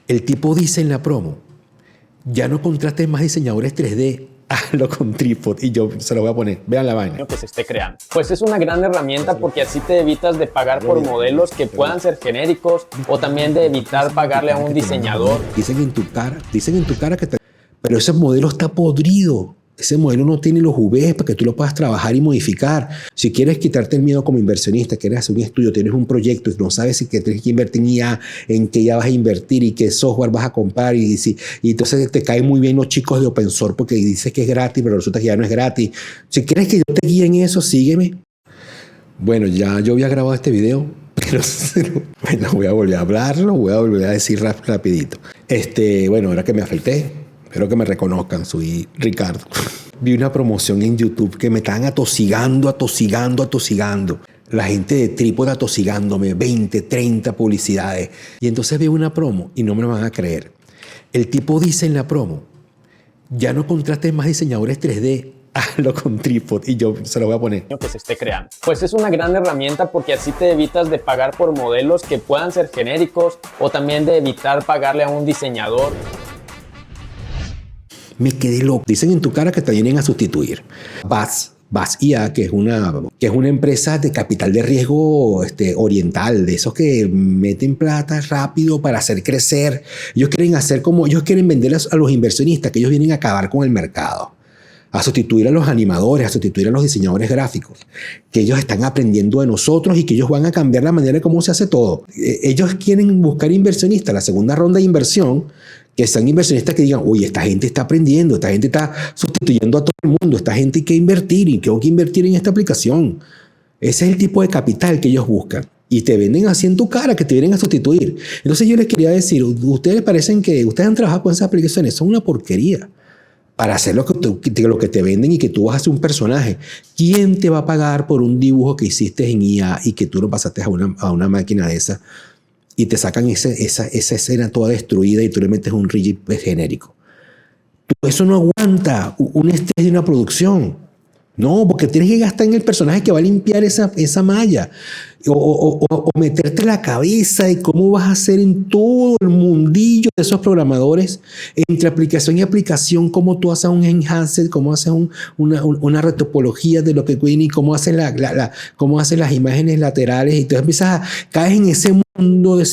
El tipo dice en la promo, ya no contrates más diseñadores 3D, hazlo con Tripod. Y yo se lo voy a poner, vean la vaina. Que se esté creando. Pues es una gran herramienta porque así te evitas de pagar por modelos que puedan ser genéricos o también de evitar pagarle a un diseñador. Dicen en tu cara que pero ese modelo está podrido. Ese modelo no tiene los UVs para que tú lo puedas trabajar y modificar. Si quieres quitarte el miedo como inversionista, quieres hacer un estudio, tienes un proyecto y no sabes si tienes que invertir en IA, en qué IA vas a invertir y qué software vas a comprar y entonces te caen muy bien los chicos de open source porque dices que es gratis, pero resulta que ya no es gratis. Si quieres que yo te guíe en eso, sígueme. Bueno, ya yo había grabado este video, pero bueno, voy a volver a hablarlo, voy a volver a decir rapidito. Bueno, ahora que me afecté, espero que me reconozcan, soy Ricardo. Vi una promoción en YouTube que me estaban atosigando. La gente de Tripod atosigándome, 20, 30 publicidades. Y entonces veo una promo y no me lo van a creer. El tipo dice en la promo, ya no contrates más diseñadores 3D, hazlo con Tripod. Y yo se lo voy a poner. Que se esté creando. Pues es una gran herramienta porque así te evitas de pagar por modelos que puedan ser genéricos o también de evitar pagarle a un diseñador. Me quedé loco. Dicen en tu cara que te vienen a sustituir. Bas IA, que es una empresa de capital de riesgo oriental, de esos que meten plata rápido para hacer crecer. Ellos quieren vender a los inversionistas, que ellos vienen a acabar con el mercado, a sustituir a los animadores, a sustituir a los diseñadores gráficos, que ellos están aprendiendo de nosotros y que ellos van a cambiar la manera de cómo se hace todo. Ellos quieren buscar inversionistas, la segunda ronda de inversión, que sean inversionistas que digan, oye, esta gente está aprendiendo, esta gente está sustituyendo a todo el mundo, esta gente hay que invertir y tengo que invertir en esta aplicación. Ese es el tipo de capital que ellos buscan. Y te venden así en tu cara, que te vienen a sustituir. Entonces yo les quería decir, ustedes parecen que ustedes han trabajado con esas aplicaciones, son una porquería. Para hacer lo que te venden y que tú vas a hacer un personaje. ¿Quién te va a pagar por un dibujo que hiciste en IA y que tú lo pasaste a una máquina de esa y te sacan esa escena toda destruida y tú le metes un rigid genérico? Eso no aguanta un estrés de una producción. No, porque tienes que gastar en el personaje que va a limpiar esa malla. O meterte la cabeza de cómo vas a hacer en todo el mundillo de esos programadores, entre aplicación y aplicación, cómo tú haces un enhancer, cómo haces una retopología de lo que tiene y cómo haces las imágenes laterales. Y tú caes en ese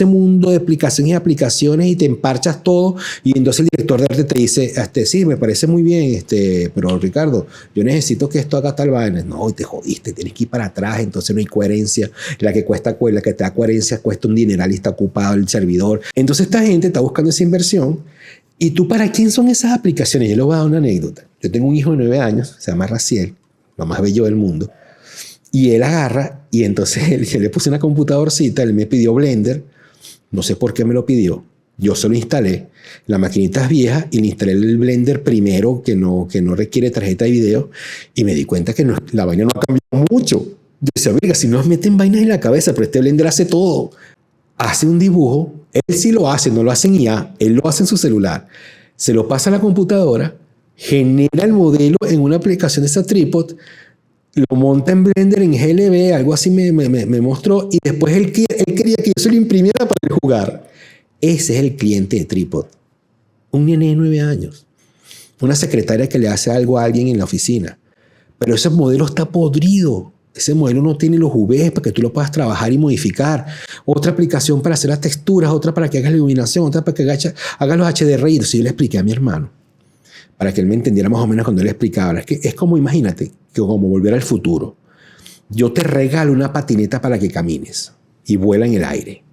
mundo de aplicaciones y te emparchas todo. Y entonces el director de arte te dice, sí, me parece muy bien, pero Ricardo, yo necesito que esto haga tal vaina. No, te jodiste, tienes que ir para atrás, entonces no hay coherencia. La que te da coherencia cuesta un dineral y está ocupado el servidor. Entonces esta gente está buscando esa inversión. ¿Y tú para quién son esas aplicaciones? Yo les voy a dar una anécdota. Yo tengo un hijo de 9 años, se llama Raciel, lo más bello del mundo. Y él agarra y entonces yo le puse una computadorcita, él me pidió Blender, no sé por qué me lo pidió. Yo se lo instalé, la maquinita es vieja y le instalé el Blender primero que no requiere tarjeta de video y me di cuenta que la vaina no ha cambiado mucho. Yo decía, verga, si nos meten vainas en la cabeza, pero este Blender hace todo. Hace un dibujo, él sí lo hace, no lo hace en IA, él lo hace en su celular. Se lo pasa a la computadora, genera el modelo en una aplicación de esa Tripod, lo monta en Blender, en GLB, algo así me mostró, y después él quería que yo se lo imprimiera para jugar. Ese es el cliente de Tripod. Un nene de 9 años. Una secretaria que le hace algo a alguien en la oficina. Pero ese modelo está podrido. Ese modelo no tiene los UVs para que tú lo puedas trabajar y modificar. Otra aplicación para hacer las texturas, otra para que hagas la iluminación, otra para que hagas los HDR. Y entonces yo le expliqué a mi hermano, para que él me entendiera más o menos cuando él explicaba. Es como, imagínate, que como volver al futuro. Yo te regalo una patineta para que camines y vuela en el aire.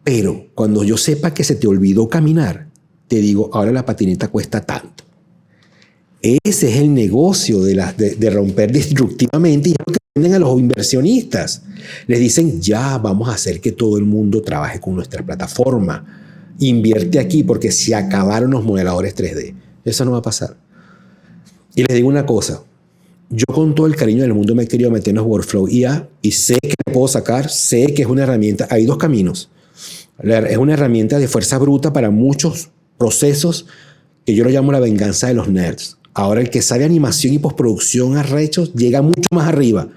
Pero cuando yo sepa que se te olvidó caminar, te digo, ahora la patineta cuesta tanto. Ese es el negocio de romper disruptivamente y es lo que venden a los inversionistas. Les dicen, ya vamos a hacer que todo el mundo trabaje con nuestra plataforma. Invierte aquí porque se acabaron los modeladores 3D. Eso no va a pasar. Y les digo una cosa. Yo con todo el cariño del mundo me he querido meter en los workflow IA y sé que lo puedo sacar, sé que es una herramienta. Hay 2 caminos. Es una herramienta de fuerza bruta para muchos procesos que yo lo llamo la venganza de los nerds. Ahora el que sabe animación y postproducción arrechos llega mucho más arriba.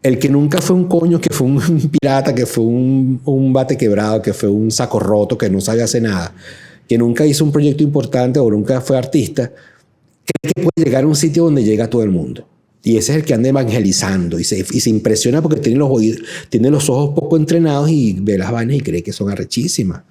El que nunca fue un coño, que fue un pirata, que fue un bate quebrado, que fue un saco roto, que no sabía hacer nada, que nunca hizo un proyecto importante o nunca fue artista, cree que puede llegar a un sitio donde llega todo el mundo. Y ese es el que anda evangelizando y se impresiona porque tiene los ojos poco entrenados y ve las vainas y cree que son arrechísimas.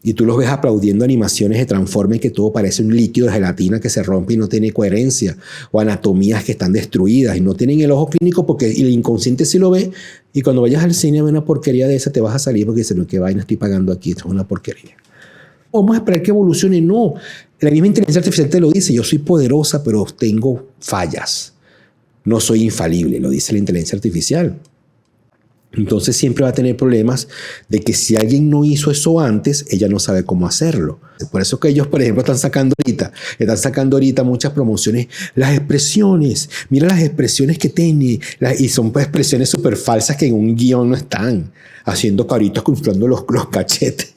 Y tú los ves aplaudiendo animaciones de Transformers que todo parece un líquido de gelatina que se rompe y no tiene coherencia, o anatomías que están destruidas y no tienen el ojo clínico porque el inconsciente sí lo ve, y cuando vayas al cine a ver una porquería de esa te vas a salir porque dices, no, qué vaina estoy pagando aquí, esto es una porquería. Vamos a esperar que evolucione. No, la misma inteligencia artificial te lo dice, yo soy poderosa pero tengo fallas, no soy infalible, lo dice la inteligencia artificial. Entonces siempre va a tener problemas de que si alguien no hizo eso antes, ella no sabe cómo hacerlo. Por eso que ellos, por ejemplo, están sacando ahorita muchas promociones. Las expresiones, mira las expresiones que tiene, y son pues expresiones súper falsas que en un guión no están, haciendo caritas, inflando los cachetes.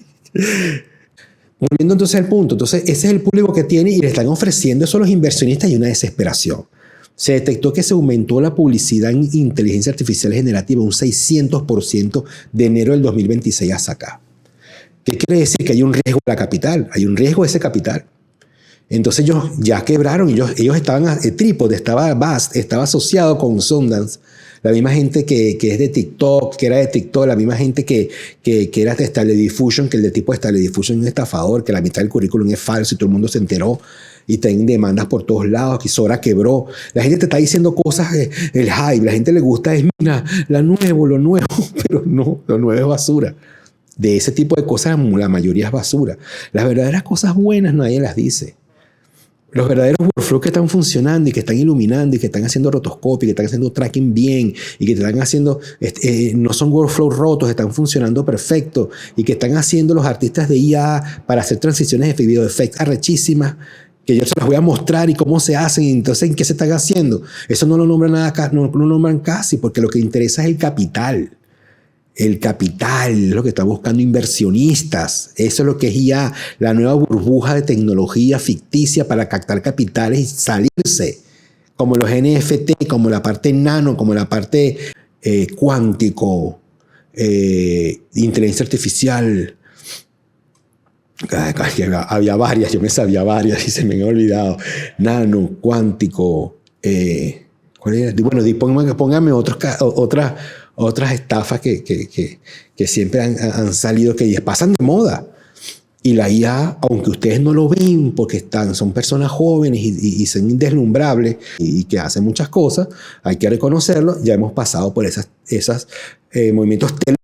Volviendo entonces al punto, entonces ese es el público que tiene y le están ofreciendo eso a los inversionistas y una desesperación. Se detectó que se aumentó la publicidad en inteligencia artificial generativa un 600% de enero del 2026 hasta acá. ¿Qué quiere decir? Que hay un riesgo de la capital, hay un riesgo de ese capital. Entonces ellos ya quebraron, ellos estaban, Tripod estaba asociado con Sundance, la misma gente que es de TikTok, que era de TikTok, la misma gente que era de Stable Diffusion, que el de tipo de Stable Diffusion es un estafador, que la mitad del currículum es falso y todo el mundo se enteró. Y tienen demandas por todos lados, que Sora quebró. La gente te está diciendo cosas, el hype, la gente le gusta, es mira, lo nuevo, pero no, lo nuevo es basura. De ese tipo de cosas la mayoría es basura. Las verdaderas cosas buenas nadie las dice. Los verdaderos workflows que están funcionando y que están iluminando y que están haciendo rotoscopio, que están haciendo tracking bien y que te están haciendo, no son workflows rotos, están funcionando perfecto y que están haciendo los artistas de IA para hacer transiciones de video effects arrechísimas, que yo se las voy a mostrar y cómo se hacen y entonces en qué se están haciendo. Eso no lo nombran nada, no lo nombran casi, porque lo que interesa es el capital. El capital es lo que están buscando inversionistas. Eso es lo que es ya la nueva burbuja de tecnología ficticia para captar capitales y salirse. Como los NFT, como la parte nano, como la parte cuántico, inteligencia artificial. Había varias, yo me sabía varias y se me han olvidado. Nano, cuántico. ¿Cuál era? Bueno, póngame otras estafas que siempre han salido, que pasan de moda. Y la IA, aunque ustedes no lo ven porque son personas jóvenes y son indeslumbrables y que hacen muchas cosas, hay que reconocerlo, ya hemos pasado por esos movimientos telúricos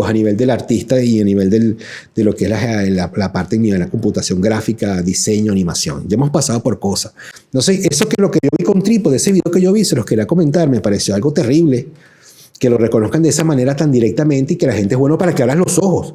a nivel del artista y a nivel de lo que es la parte de la computación gráfica, diseño, animación. Ya hemos pasado por cosas. No sé, eso que lo que yo vi con Tripod, ese video que yo vi, se los quería comentar, me pareció algo terrible, que lo reconozcan de esa manera tan directamente y que la gente es bueno para que abran los ojos.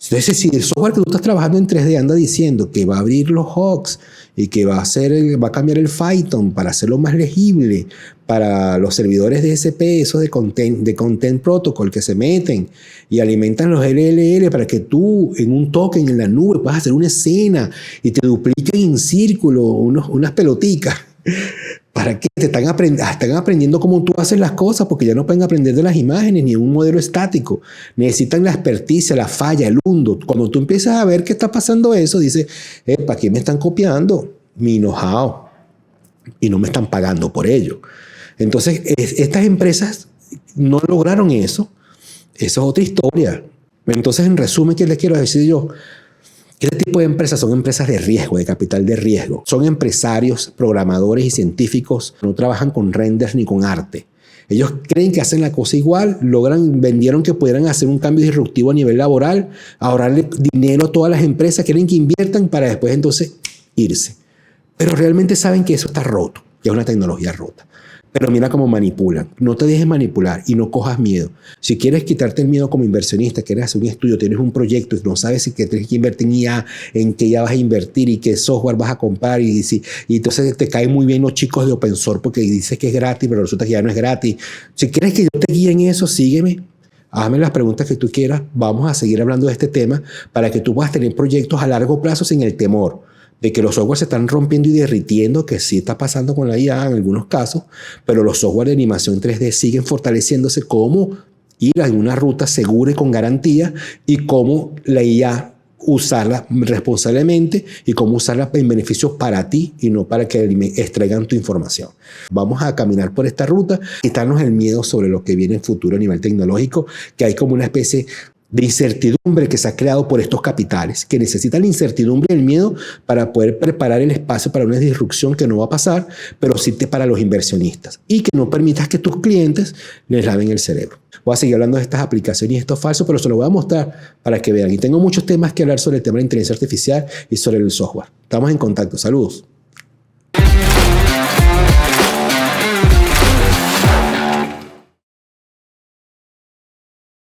Entonces, si el software que tú estás trabajando en 3D anda diciendo que va a abrir los HUCs y que va a cambiar el Python para hacerlo más legible para los servidores de SP, esos de content protocol que se meten y alimentan los LLL para que tú en un token en la nube puedas hacer una escena y te dupliquen en círculo unas peloticas. ¿Para qué? Están aprendiendo cómo tú haces las cosas porque ya no pueden aprender de las imágenes ni un modelo estático. Necesitan la experticia, la falla, el hundo. Cuando tú empiezas a ver qué está pasando eso, dices, ¿para qué me están copiando mi know-how? Y no me están pagando por ello. Entonces, estas empresas no lograron eso. Eso es otra historia. Entonces, en resumen, ¿qué les quiero decir yo? Este tipo de empresas son empresas de riesgo, de capital de riesgo. Son empresarios, programadores y científicos. No trabajan con renders ni con arte. Ellos creen que hacen la cosa igual, vendieron que pudieran hacer un cambio disruptivo a nivel laboral, ahorrarle dinero a todas las empresas, quieren que inviertan para después entonces irse. Pero realmente saben que eso está roto, que es una tecnología rota. Pero mira cómo manipulan. No te dejes manipular y no cojas miedo. Si quieres quitarte el miedo como inversionista, quieres hacer un estudio, tienes un proyecto y no sabes si tienes que invertir en IA, en qué IA vas a invertir y qué software vas a comprar y entonces te caen muy bien los chicos de open source porque dices que es gratis, pero resulta que ya no es gratis. Si quieres que yo te guíe en eso, sígueme. Hazme las preguntas que tú quieras. Vamos a seguir hablando de este tema para que tú puedas tener proyectos a largo plazo sin el temor. de que los software se están rompiendo y derritiendo, que sí está pasando con la IA en algunos casos, pero los software de animación 3D siguen fortaleciéndose, cómo ir a una ruta segura y con garantía, y cómo la IA usarla responsablemente y cómo usarla en beneficio para ti y no para que extraigan tu información. Vamos a caminar por esta ruta, quitarnos el miedo sobre lo que viene en futuro a nivel tecnológico, que hay como una especie de incertidumbre que se ha creado por estos capitales, que necesitan la incertidumbre y el miedo para poder preparar el espacio para una disrupción que no va a pasar, pero sí para los inversionistas, y que no permitas que tus clientes les laven el cerebro. Voy a seguir hablando de estas aplicaciones y esto es falso, pero se lo voy a mostrar para que vean. Y tengo muchos temas que hablar sobre el tema de la inteligencia artificial y sobre el software. Estamos en contacto. Saludos.